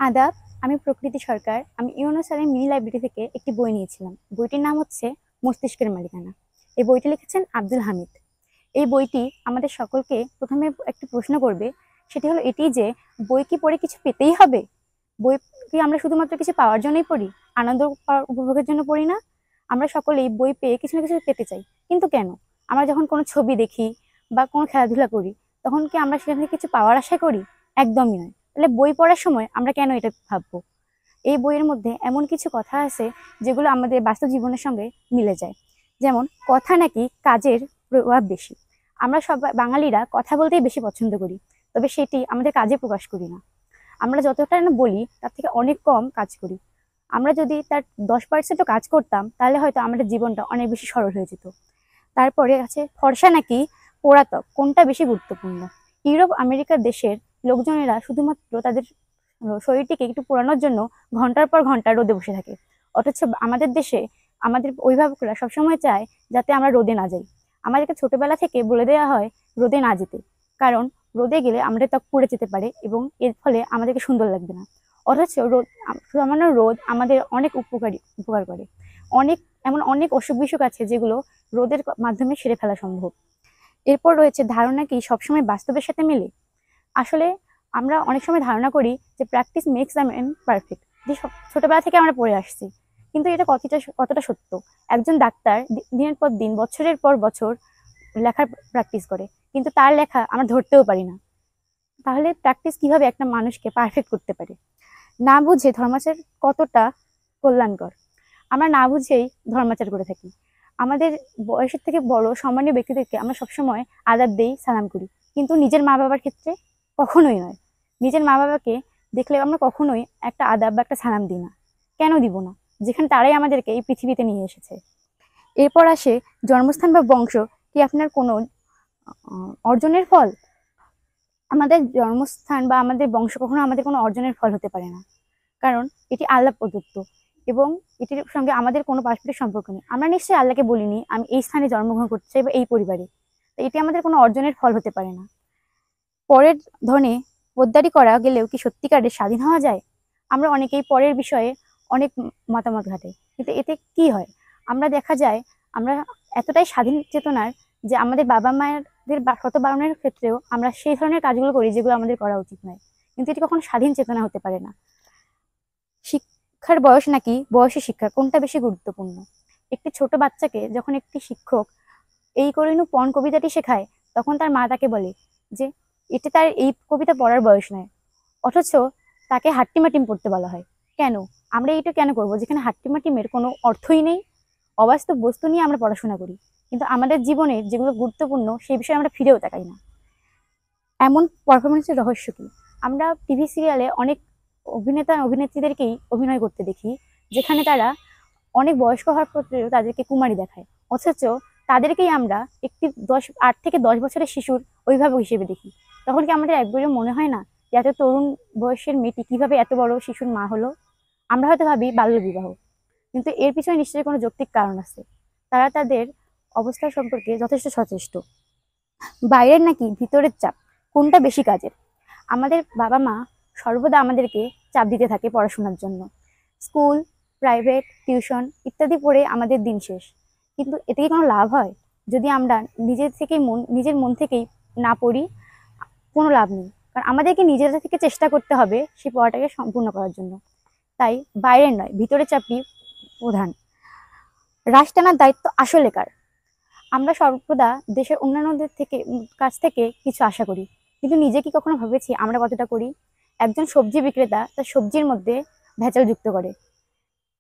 আদাব। আমি প্রকৃতি সরকার। আমি ইউনুস আলীর মিনি লাইব্রেরি থেকে একটি বই নিয়েছিলাম। বইটির নাম হচ্ছে মস্তিষ্কের মালিকানা। এই বইটি লিখেছেন আব্দুল হামিদ। এই বইটি আমাদের সকলকে প্রথমে একটি প্রশ্ন করবে, সেটি হলো এটি যে বই কি পড়ে কিছু পেতেই হবে? বই কি আমরা শুধুমাত্র কিছু পাওয়ার জন্যই পড়ি? আনন্দ উপভোগের জন্য পড়ি না? আমরা সকলেই বই পেয়ে কিছু না কিছু পেতে চাই, কিন্তু কেন? আমরা যখন কোনো ছবি দেখি বা কোনো খেলাধুলা করি, তখন কি আমরা সেখান থেকে কিছু পাওয়ার আশা করি? একদমই নয়। তাহলে বই পড়ার সময় আমরা কেন এটা ভাববো? এই বইয়ের মধ্যে এমন কিছু কথা আছে যেগুলো আমাদের বাস্তব জীবনের সঙ্গে মিলে যায়। যেমন কথা নাকি কাজের প্রভাব বেশি। আমরা সবাই বাঙালিরা কথা বলতেই বেশি পছন্দ করি, তবে সেটি আমাদের কাজে প্রকাশ করি না। আমরা যতটা না বলি তার থেকে অনেক কম কাজ করি। আমরা যদি তার 10%ও কাজ করতাম, তাহলে হয়তো আমাদের জীবনটা অনেক বেশি সরল হয়ে যেত। তারপরে আছে ফর্সা নাকি পোড়া ত্বক, কোনটা বেশি গুরুত্বপূর্ণ? ইউরোপ আমেরিকার দেশের লোকজনেরা শুধুমাত্র তাদের শরীরটিকে একটু পোড়ানোর জন্য ঘন্টার পর ঘন্টা রোদে বসে থাকে, অথচ আমাদের দেশে আমাদের অভিভাবকরা সবসময় চায় যাতে আমরা রোদে না যাই। আমাদেরকে ছোটবেলা থেকে বলে দেওয়া হয় রোদে না যেতে, কারণ রোদে গেলে আমাদের ত্বক পুড়ে যেতে পারে এবং এর ফলে আমাদেরকে সুন্দর লাগবে না। অথচ সামান্য রোদ আমাদের অনেক উপকার করে। অনেক অনেক অসুখ বিসুখ আছে যেগুলো রোদের মাধ্যমে সেরে ফেলা সম্ভব। এরপর রয়েছে ধারণা কি সবসময় বাস্তবের সাথে মেলে? আসলে আমরা অনেক সময় ধারণা করি যে practice makes a man perfect, যে ছোটবেলা থেকে আমরা পড়ে আসছি, কিন্তু এটা কতটা সত্য? একজন ডাক্তার দিনের পর দিন বছরের পর বছর লেখার প্র্যাকটিস করে, কিন্তু তার লেখা আমরা ধরতেও পারি না। তাহলে প্র্যাকটিস কিভাবে একটা মানুষকে পারফেক্ট করতে পারে? না বুঝে ধর্মাচার কতটা কল্যাণকর? আমরা না বুঝেই ধর্মাচার করে থাকি। আমাদের বয়সের থেকে বড় সম্মানীয় ব্যক্তিদেরকে আমরা সবসময় আদাব দেই, সালাম করি, কিন্তু নিজের মা বাবার ক্ষেত্রে কখনোই নয়। নিজের মা বাবাকে দেখলে আমরা কখনোই একটা আদাব বা একটা সালাম দিই না। কেন দিব না, যেখানে তারাই আমাদেরকে এই পৃথিবীতে নিয়ে এসেছে? এরপর আসে জন্মস্থান বা বংশ কি আপনার কোনো অর্জনের ফল? আমাদের জন্মস্থান বা আমাদের বংশ কখনো আমাদের কোনো অর্জনের ফল হতে পারে না, কারণ এটি আল্লাহ প্রদত্ত এবং এটির সঙ্গে আমাদের কোনো পারস্পরিক সম্পর্ক নেই। আমরা নিশ্চয়ই আল্লাহকে বলিনি আমি এই স্থানে জন্মগ্রহণ করতে চাই বা এই পরিবারে, তো এটি আমাদের কোনো অর্জনের ফল হতে পারে না। পরের ধনে পোদ্দারি করা গেলেও কি সত্যিকারের স্বাধীন হওয়া যায়? আমরা অনেকেই পরের বিষয়ে অনেক মতামত ঘাটাই, কিন্তু এতে কি হয়? আমরা দেখা যায় আমরা এতটাই স্বাধীন চেতনার যে আমাদের বাবা মায়েদের শত বারণের ক্ষেত্রেও আমরা সেই ধরনের কাজগুলো করি যেগুলো আমাদের করা উচিত নয়, কিন্তু এটি কখনো স্বাধীন চেতনা হতে পারে না। শিক্ষার বয়স নাকি বয়সী শিক্ষা, কোনটা বেশি গুরুত্বপূর্ণ? একটি ছোট বাচ্চাকে যখন একটি শিক্ষক এই করিনু পণ কবিতাটি শেখায়, তখন তার মা তাকে বলে যে এটা তার এই কবিতা পড়ার বয়স নয়, অথচ তাকে হাট্টিমাটিম পড়তে বলা হয়। কেন? আমরা এটা কেন করবো যেখানে হাট্টিমাটিমের কোনো অর্থই নেই? অবাস্তব বস্তু নিয়ে আমরা পড়াশোনা করি, কিন্তু আমাদের জীবনে যেগুলো গুরুত্বপূর্ণ সেই বিষয়ে আমরা ফিরেও তাকাই না। এমন পারফরমেন্সের রহস্য কি? আমরা টিভি সিরিয়ালে অনেক অভিনেতা অভিনেত্রীদেরকেই অভিনয় করতে দেখি, যেখানে তারা অনেক বয়স্ক হওয়ার পরেও তাদেরকে কুমারী দেখায়, অথচ তাদেরকেই আমরা একটি 8 থেকে 10 বছরের শিশুর অভিভাবক হিসেবে দেখি। তখন কি আমাদের একবারও মনে হয় না যে এত তরুণ বয়সের মেয়েটি কিভাবে এত বড় শিশুর মা হলো? আমরা হয়তো ভাবি বাল্যবিবাহ, কিন্তু এর পিছনে নিশ্চয়ই কোনো যৌক্তিক কারণ আছে। তারা তাদের অবস্থা সম্পর্কে যথেষ্ট সচেষ্ট। বাইরের নাকি ভিতরের চাপ, কোনটা বেশি কাজের? আমাদের বাবা মা সর্বদা আমাদেরকে চাপ দিতে থাকে পড়াশোনার জন্য। স্কুল, প্রাইভেট, টিউশন ইত্যাদি পড়ে আমাদের দিন শেষ, কিন্তু এতে কি কোনো লাভ হয়? যদি আমরা নিজের মন থেকেই না পড়ি, কোনো লাভ নেই, কারণ আমাদেরকে নিজেদের থেকে চেষ্টা করতে হবে সেই পড়াটাকে সম্পূর্ণ করার জন্য। তাই বাইরের নয়, ভিতরের চাপই প্রধান। রাশ টানার দায়িত্ব আসলে কার? আমরা সর্বদা দেশের অন্যান্যদের কাছ থেকে কিছু আশা করি, কিন্তু নিজে কি কখনো ভেবেছি আমরা কতটা করি? একজন সবজি বিক্রেতা তার সবজির মধ্যে ভেজাল যুক্ত করে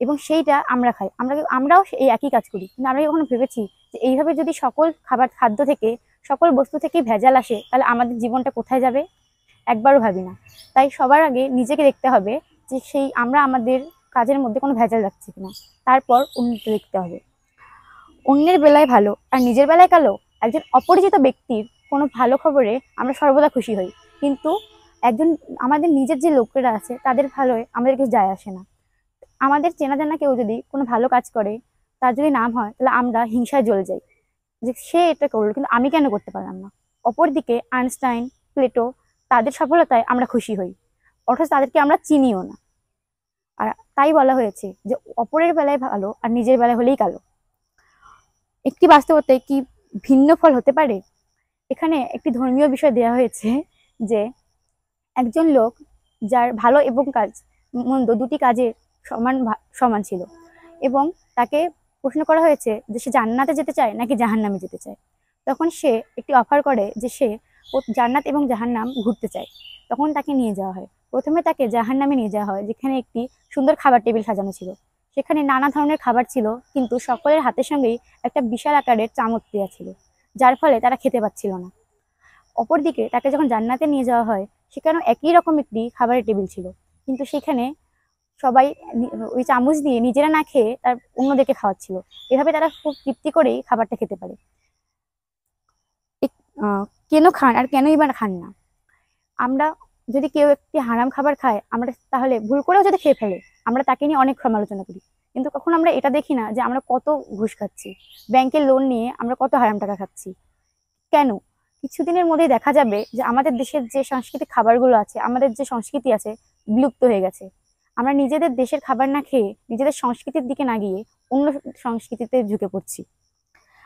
এবং সেইটা আমরা খাই। আমরাও এই একই কাজ করি, কিন্তু আমরা কখনো ভেবেছি যে এইভাবে যদি সকল খাদ্য থেকে, সকল বস্তু থেকে ভেজাল আসে, তাহলে আমাদের জীবনটা কোথায় যাবে? একবারও ভাবি না। তাই সবার আগে নিজেকে দেখতে হবে যে আমরা আমাদের কাজের মধ্যে কোনো ভেজাল রাখছি কিনা, তারপর অন্যকে দেখতে হবে। অন্যের বেলায় ভালো আর নিজের বেলায় কালো? একজন অপরিচিত ব্যক্তির কোনো ভালো খবরে আমরা সর্বদা খুশি হই, কিন্তু আমাদের নিজের যে লোকেরা আছে তাদের ভালোয় আমাদের কিছু যায় আসে না। আমাদের চেনা জানা কেউ যদি কোনো ভালো কাজ করে, তার যদি নাম হয়, তাহলে আমরা হিংসায় জ্বলে যাই যে সে এটা করলো, কিন্তু আমি কেন করতে পারলাম না? অপরদিকে আইনস্টাইন, প্লেটো, তাদের সফলতায় আমরা খুশি হই, অথচ তাদেরকে আমরা চিনিও না। আর তাই বলা হয়েছে যে অপরের বেলায় ভালো আর নিজের বেলায় হলেই কালো। একটি বাস্তবতায় কি ভিন্ন ফল হতে পারে? এখানে একটি ধর্মীয় বিষয় দেওয়া হয়েছে যে একজন লোক যার ভালো এবং কাজ মন্দ দুটি কাজে সমান ছিল, এবং তাকে প্রশ্ন করা হয়েছে যে সে জান্নাতে যেতে চায় নাকি জাহান্নামে যেতে চায়। তখন সে একটি অফার করে যে সে জান্নাত এবং জাহান্নাম ঘুরতে চায়। তখন তাকে নিয়ে যাওয়া হয়। প্রথমে তাকে জাহান্নামে নিয়ে যাওয়া হয়, যেখানে একটি সুন্দর খাবার টেবিল সাজানো ছিল। সেখানে নানা ধরনের খাবার ছিল, কিন্তু সকলের হাতের সঙ্গেই একটা বিশাল আকারের চামচ দেওয়া ছিল, যার ফলে তারা খেতে পাচ্ছিল না। অপরদিকে তাকে যখন জান্নাতে নিয়ে যাওয়া হয়, সেখানেও একই রকম একটি খাবারের টেবিল ছিল, কিন্তু সেখানে সবাই ওই চামচ দিয়ে নিজেরা না খেয়ে তার অন্যদেরকে খাওয়াচ্ছিল। এভাবে তারা খুব তৃপ্তি করেই খাবারটা খেতে পারে। কেন খান আর কেনই বা খান না? আমরা যদি কেউ একটি হারাম খাবার খায়, আমরা তাহলে ভুল করেও যদি খেয়ে ফেলে, আমরা তাকে নিয়ে অনেক সমালোচনা করি, কিন্তু কখন আমরা এটা দেখি না যে আমরা কত ঘুষ খাচ্ছি, ব্যাংকের লোন নিয়ে আমরা কত হারাম টাকা খাচ্ছি। কেন? কিছুদিনের মধ্যেই দেখা যাবে যে আমাদের দেশের যে সাংস্কৃতিক খাবারগুলো আছে, আমাদের যে সংস্কৃতি আছে, বিলুপ্ত হয়ে গেছে। আমরা নিজেদের দেশের খাবার না খেয়ে, নিজেদের সংস্কৃতির দিকে না গিয়ে অন্য সংস্কৃতিতে ঝুঁকে পড়ছি।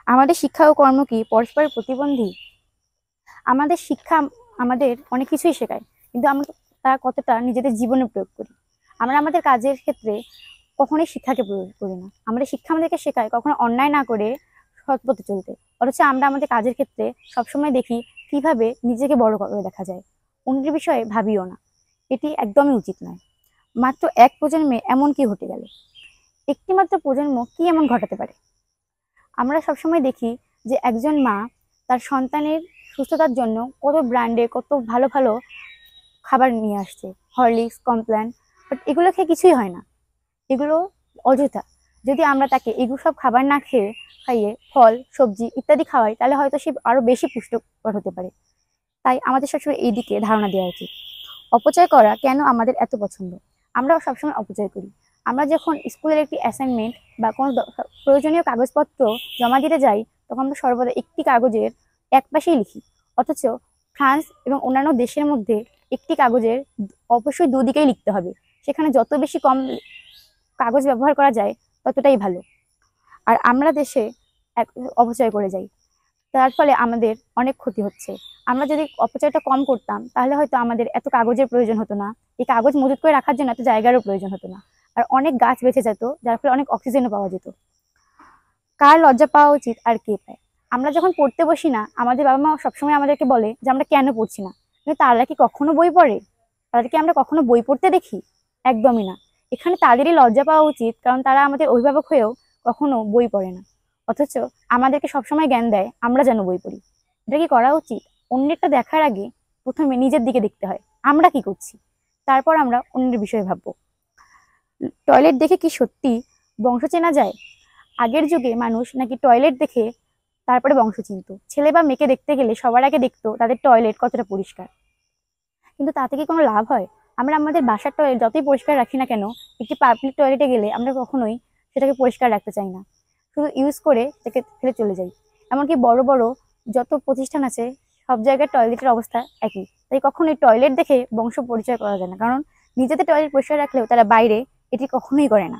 আমাদের শিক্ষা ও কর্ম কি পরস্পরের প্রতিবন্ধী? আমাদের শিক্ষা আমাদের অনেক কিছুই শেখায়, কিন্তু আমরা তা কতটা নিজেদের জীবনে প্রয়োগ করি? আমরা আমাদের কাজের ক্ষেত্রে কখনোই শিক্ষাকে প্রয়োগ করি না। আমাদের শিক্ষা আমাদেরকে শেখায় কখনো অন্যায় না করে সৎ পথে চলতে, অথচ আমরা আমাদের কাজের ক্ষেত্রে সবসময় দেখি কিভাবে নিজেকে বড় করে দেখা যায়, অন্যের বিষয়ে ভাবিও না। এটি একদমই উচিত নয়। মাত্র এক প্রজন্মে এমন কি ঘটে গেল? একটি মাত্র প্রজন্ম কি এমন ঘটাতে পারে? আমরা সবসময় দেখি যে একজন মা তার সন্তানের সুস্থতার জন্য কত ব্র্যান্ডে কত ভালো ভালো খাবার নিয়ে আসছে, হরলিক্স, কমপ্ল্যান, বাট এগুলো খেয়ে কিছুই হয় না, এগুলো অযথা। যদি আমরা তাকে এগুলো সব খাবার না খাইয়ে ফল, সবজি ইত্যাদি খাওয়াই, তাহলে হয়তো সে আরো বেশি পুষ্টকর হতে পারে। তাই আমাদের সবসময় এই দিকে ধারণা দেওয়া উচিত। অপচয় করা কেন আমাদের এত পছন্দ? আমরা সবসময় অপচয় করি। আমরা যখন স্কুলের একটি অ্যাসাইনমেন্ট বা কোনো প্রয়োজনীয় কাগজপত্র জমা দিতে যাই, তখন আমরা সর্বদা একটি কাগজের এক পাশেই লিখি, অথচ ফ্রান্স এবং অন্যান্য দেশের মধ্যে একটি কাগজের অবশ্যই দুদিকেই লিখতে হবে। সেখানে যত বেশি কম কাগজ ব্যবহার করা যায় ততটাই ভালো। আর আমরা দেশে অপচয় করে যাই, তার ফলে আমাদের অনেক ক্ষতি হচ্ছে। আমরা যদি অপচয়টা কম করতাম, তাহলে হয়তো আমাদের এত কাগজের প্রয়োজন হতো না, এই কাগজ মজুত করে রাখার জন্য এত জায়গারও প্রয়োজন হতো না, আর অনেক গাছ বেঁচে যেত, যার ফলে অনেক অক্সিজেনও পাওয়া যেত। কার লজ্জা পাওয়া উচিত আর কে পায়? আমরা যখন পড়তে বসি না, আমাদের বাবা মা সবসময় আমাদেরকে বলে যে আমরা কেন পড়ছি না, কিন্তু তারা কি কখনো বই পড়ে? তাদেরকে আমরা কখনো বই পড়তে দেখি? একদমই না। এখানে তাদেরই লজ্জা পাওয়া উচিত, কারণ তারা আমাদের অভিভাবক হয়েও কখনো বই পড়ে না, অথচ আমাদেরকে সবসময় জ্ঞান দেয় আমরা যেন বই পড়ি। এটা কি করা উচিত? অন্যেরটা দেখার আগে প্রথমে নিজের দিকে দেখতে হয়, আমরা কি করছি, তারপর আমরা অন্যের বিষয়ে ভাববো। টয়লেট দেখে কি সত্যি বংশ চেনা যায়? আগের যুগে মানুষ নাকি টয়লেট দেখে তারপরে বংশ চিনত। ছেলে বা মেয়েকে দেখতে গেলে সবার আগে দেখতো তাদের টয়লেট কতটা পরিষ্কার, কিন্তু তাতে কি কোনো লাভ হয়? আমরা আমাদের বাসার টয়লেট যতই পরিষ্কার রাখি না কেন, একটি পাবলিক টয়লেটে গেলে আমরা কখনোই সেটাকে পরিষ্কার রাখতে চাই না, শুধু ইউজ করে সেটাকে ফেলে চলে যাই। এমনকি বড় বড় যত প্রতিষ্ঠান আছে, সব জায়গায় টয়লেটের অবস্থা একই। তাই কখনোই টয়লেট দেখে বংশ পরিচয় করা যায় না, কারণ নিজেদের টয়লেট পরিষ্কার রাখলেও তারা বাইরে এটি কখনোই করে না।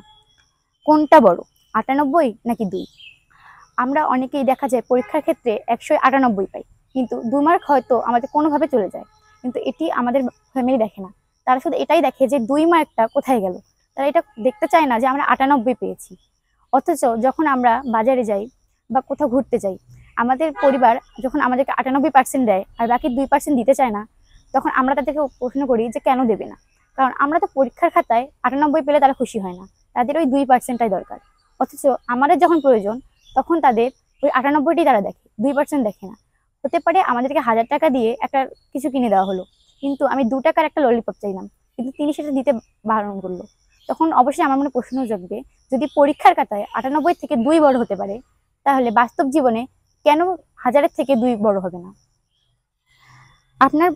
কোনটা বড়, 98 নাকি 2? আমরা অনেকেই দেখা যায় পরীক্ষার ক্ষেত্রে 198 পাই, কিন্তু 2 মার্ক হয়তো আমাদের কোনোভাবে চলে যায়, কিন্তু এটি আমাদের ফ্যামিলি দেখে না। তারা শুধু এটাই দেখে যে 2 মার্কটা কোথায় গেল, তারা এটা দেখতে চায় না যে আমরা 98 পেয়েছি। অথচ যখন আমরা বাজারে যাই বা কোথাও ঘুরতে যাই, আমাদের পরিবার যখন আমাদেরকে 98% দেয় আর বাকি 2% দিতে চায় না, তখন আমরা তাদেরকে প্রশ্ন করি যে কেন দেবে না। কারণ আমরা তো পরীক্ষার খাতায় 98 পেলে তারা খুশি হয় না, তাদের ওই 2%টাই দরকার। অথচ আমাদের যখন প্রয়োজন, তখন তাদের ওই 98টি তারা দেখে, 2% দেখে না। হতে পারে আমাদেরকে 1000 টাকা দিয়ে একটা কিছু কিনে দেওয়া হলো, কিন্তু আমি 2 টাকার একটা ললিপপ চাইলাম, কিন্তু তিনি সেটা দিতে বারণ করলো। তখন অবশ্যই আমার মনে প্রশ্ন জাগবে, যদি পরীক্ষার খাতায় 98 থেকে 2 বড় হতে পারে, তাহলে বাস্তব জীবনে কেন 1000-এর থেকে 2 বড় হবে না? আপনার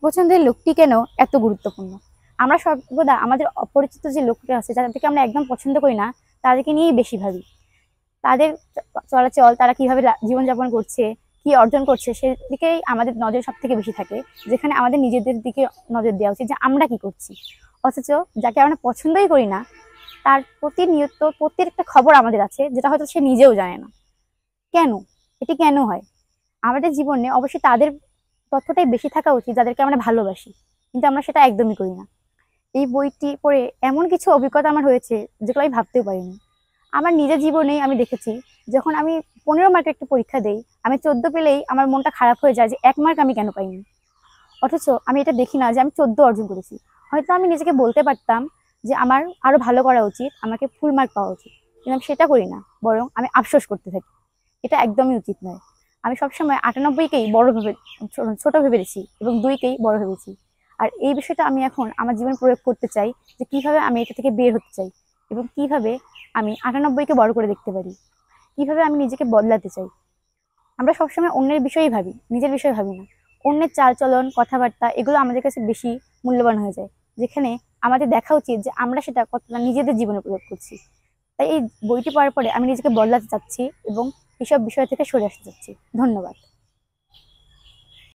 পছন্দের লোকটি কেন এত গুরুত্বপূর্ণ? আমরা সর্বদা আমাদের অপরিচিত যে লোকটা আছে, যাদেরকে আমরা একদম পছন্দ করি না, তাদেরকে নিয়েই বেশি ভাবি। তাদের চলাচল, তারা কিভাবে জীবনযাপন করছে, কি অর্জন করছে সেদিকেই আমাদের নজর সব থেকে বেশি থাকে, যেখানে আমাদের নিজেদের দিকে নজর দেওয়া উচিত যে আমরা কি করছি। অথচ যাকে আমরা পছন্দই করি না তার প্রতিনিয়ত প্রত্যেকটা খবর আমাদের আছে, যেটা হয়তো সে নিজেও জানে না। কেন? এটি কেন হয়? আমাদের জীবনে অবশ্যই তাদের তথ্যটাই বেশি থাকা উচিত যাদেরকে আমরা ভালোবাসি, কিন্তু আমরা সেটা একদমই করি না। এই বইটি পড়ে এমন কিছু অভিজ্ঞতা আমার হয়েছে যেগুলো আমি ভাবতেও পারিনি। আমার নিজের জীবনেই আমি দেখেছি, যখন আমি 15 মার্কের একটা পরীক্ষা দেই, আমি 14 পেলেই আমার মনটা খারাপ হয়ে যায় যে 1 মার্ক আমি কেন পাইনি। অথচ আমি এটা দেখি না যে আমি 14 অর্জন করেছি। হয়তো আমি নিজেকে বলতে পারতাম যে আমার আরো ভালো করা উচিত, আমাকে ফুল মার্ক পাওয়া উচিত, কিন্তু আমি সেটা করি না, বরং আমি আফসোস করতে থাকি। এটা একদমই উচিত নয়। আমি সবসময় 98কেই বড় ভেবে ছোট ভেবেছি এবং 2কেই বড় ভেবেছি। আর এই বিষয়টা আমি এখন আমার জীবনে প্রয়োগ করতে চাই, যে কিভাবে আমি এটা থেকে বের হতে চাই এবং কিভাবে আমি 98কে বড় করে দেখতে পারি, কিভাবে আমি নিজেকে বদলাতে চাই। আমরা সবসময় অন্যের বিষয়েই ভাবি, নিজের বিষয়ে ভাবি না। অন্যের চালচলন, কথাবার্তা এগুলো আমাদের কাছে বেশি মূল্যবান হয়ে যায়, যেখানে আমাদের দেখা উচিত যে আমরা সেটা কতটা নিজেদের জীবনে প্রয়োগ করছি। তাই এই বইটি পড়ার পরে আমি নিজেকে বদলাতে চাচ্ছি এবং এসব বিষয় থেকে সরে আসতে চাচ্ছি। ধন্যবাদ।